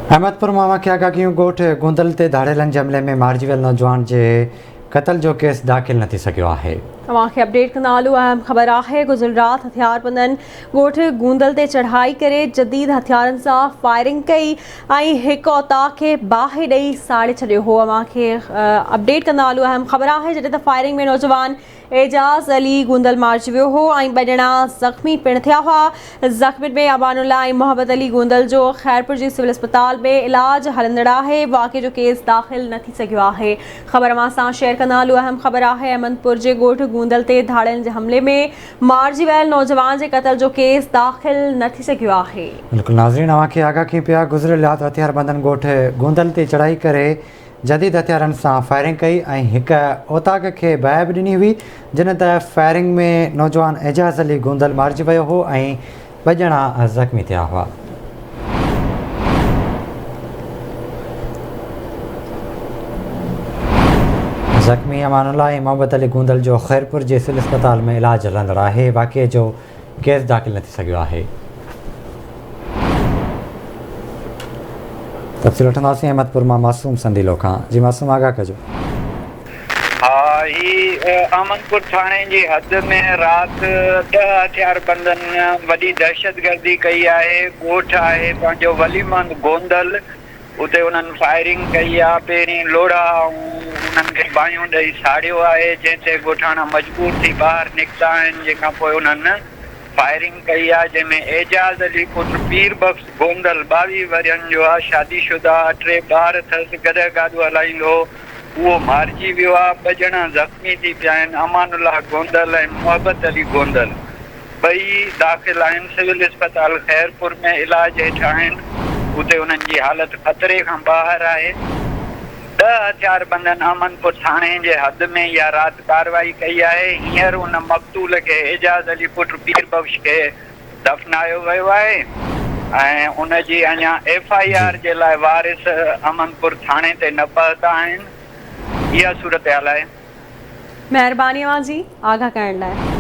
अहमदपुर मामा के आगागियूं ॻोठ गोंदल ते धाड़ेलनि जे हमले में मारिजी वियल नौजवान जे क़त्ल जो केस दाख़िल न थी सघियो आहे। तव्हांखे अपडेट कंदा हलूं। अहम ख़बर आहे, गुज़िरियल राति हथियारबंदनि ॻोठ गोंदल ते चढ़ाई करे जदीद हथियारनि सां फायरिंग कई ऐं हिकु औताक खे बाहि ॾेई साड़े छॾियो हो। तव्हांखे अपडेट कंदा हलूं। अहम ख़बर आहे, जॾहिं त फायरिंग में नौजवान एजाज़ अली गोंदल मारिजी वियो हो ऐं ॿ ॼणा ज़ख़्मी पिणु थिया हुआ। ज़ख़्मी में अमानुल्ला ऐं मोहम्मद अली गोंदल जो ख़ैरपुर जी सिविल अस्पताल में इलाज हलंदड़ आहे। वाक़े जो केस दाख़िल न थी सघियो आहे। ख़बर मां सां शेयर कंदा हलूं। अहम ख़बर आहे, अहमदपुर जे ॻोठ गोंदल ते धाड़नि जे हमले में मारिजी वियल नौजवान जे क़त्ल जो केस दाख़िल न थी सघियो आहे। बिल्कुलु नाज़रीन, तव्हांखे आगाही पिया गुज़िरियल राति हथियारबंदनि ॻोठ गोंदल ते चढ़ाई करे जदीद हथियारनि सां फायरिंग कई ऐं हिकु औताक खे बाहि बि ॾिनी हुई, जिन त फायरिंग में नौजवान एजाज़ अली गोंदल मारिजी वियो हो ऐं ॿ ॼणा ज़ख़्मी थिया हुआ। ज़ख़्मी अमानुल्ला ऐं मोहम्मद अली गोंदल जो ख़ैरपुर जे सिविल अस्पताल में इलाज हलंदड़ आहे। वाक़े जो केस दाख़िल न थी सघियो आहे। तफ़सील वठंदासीं अहमदपुर मां मासूम संदीलो खां। जी मासूम, आगाह कजो। अहमदपुर थाणे जी हद में राति 10 हथियारबंदनि वॾी दहशतगर्दी कई आहे। ॻोठ आहे पंहिंजो वलीमंद गोंदल, उते उन्हनि फायरिंग कई आहे। पहिरीं लोड़ा उन्हनि खे बाहियूं ॾेई साड़ियो आहे, जंहिं ते ॻोठाणा मजबूर थी ॿाहिरि निकिता आहिनि। जंहिंखां पोइ उन्हनि फायरिंग कई आहे, जंहिंमें एजाज़ अली पुटु पीर बख़्श गोंदल 22 वरियनि जो आहे, शादीशुदा, 3 ॿार अथसि, गॾु गाॾो हलाईंदो, उहो मारिजी वियो आहे। 2 ॼणा ज़ख़्मी थी पिया आहिनि, अमानुल्ला गोंदल ऐं मोहम्मद अली गोंदल। ॿई दाख़िल आहिनि सिविल अस्पताल ख़ैरपुर में, इलाज हेठि आहिनि। उते उन्हनि जी हालत ख़तरे खां ॿाहिरि आहे। 10 हथियारबंदनि अहमदपुर थाणे जे हद में इहा राति कार्रवाई कई आहे। हींअर उन मक़तूल खे एजाज़ अली पुटु पीर बख़्श खे दफ़नायो वियो आहे ऐं उनजी अञा FIR जे लाइ वारिस अहमदपुर थाणे ते न पहुता आहिनि। इहा सूरत हाल आहे। महिरबानी जी आगाह करण लाइ।